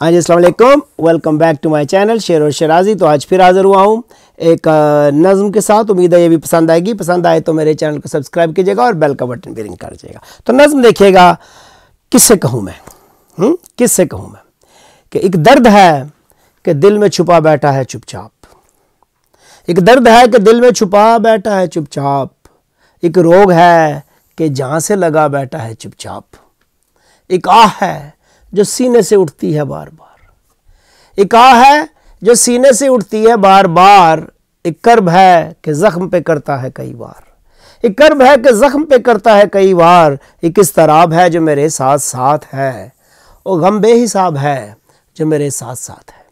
हाँ जी, अस्सलाम वालेकुम। Welcome back to my channel शेर और शराजी। तो आज फिर हाज़िर हुआ हूँ एक नज़म के साथ। उम्मीद है ये भी पसंद आएगी। पसंद आए तो मेरे चैनल को सब्सक्राइब कीजिएगा और बेल का बटन भी रिंग कर दीजिएगा। तो नज़म देखिएगा, किससे कहूँ मैं, किससे कहूँ मैं कि एक दर्द है कि दिल में छुपा बैठा है चुपचाप। एक दर्द है कि दिल में छुपा बैठा है चुपचाप। एक रोग है कि जहाँ से लगा बैठा है चुपचाप। एक आह है जो सीने से उठती है बार बार। एक आह है जो सीने से उठती है बार बार। एक कर्ब है कि ज़ख्म पे करता है कई बार। एक कर्ब है कि ज़ख्म पे करता है कई बार। एक इस्तराब है जो मेरे साथ साथ है। और गम बेहिसाब है जो मेरे साथ साथ है।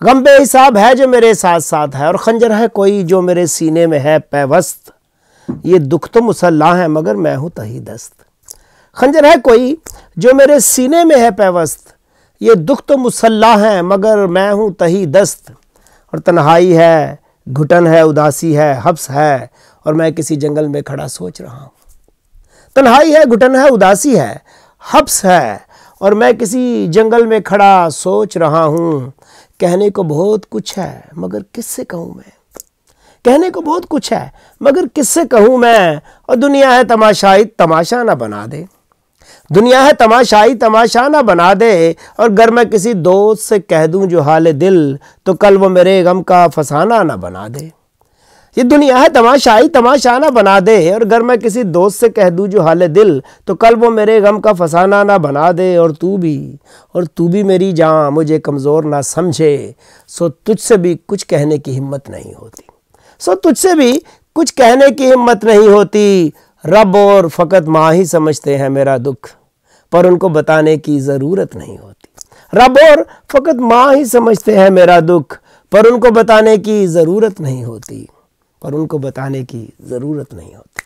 गम बेहिसाब है जो मेरे साथ साथ है। और खंजर है कोई जो मेरे सीने में है पैवस्त। ये दुख तो मुसल्ला है मगर मैं हूँ तही दस्त। खंजर है कोई जो मेरे सीने में है पैवस्त। ये दुख तो मुसल्ला है मगर मैं हूँ तही दस्त। और तन्हाई है, घुटन है, उदासी है, हब्स है और मैं किसी जंगल में खड़ा सोच रहा हूँ। तन्हाई है, घुटन है, उदासी है, हब्स है और मैं किसी जंगल में खड़ा सोच रहा हूँ। कहने को बहुत कुछ है मगर किससे कहूँ मैं। कहने को बहुत कुछ है मगर किससे कहूँ मैं। और दुनिया है तमाशाई, तमाशा ना बना दे। दुनिया है तमाशाई, तमाशा ना बना दे। और अगर मैं किसी दोस्त से कह दूं जो हाले दिल, तो कल वो मेरे गम का फसाना ना बना दे। ये दुनिया है तमाशाई, तमाशा ना बना दे। और अगर मैं किसी दोस्त से कह दूं जो हाले दिल, तो कल वो मेरे गम का फसाना ना बना दे। और तू भी मेरी जान मुझे कमज़ोर ना समझे। सो तुझसे भी कुछ कहने की हिम्मत नहीं होती। सो तुझसे भी कुछ कहने की हिम्मत नहीं होती। रब और फ़कत माँ ही समझते हैं मेरा दुख, पर उनको बताने की ज़रूरत नहीं होती। रब और फ़कत माँ ही समझते हैं मेरा दुख, पर उनको बताने की ज़रूरत नहीं होती। पर उनको बताने की ज़रूरत नहीं होती।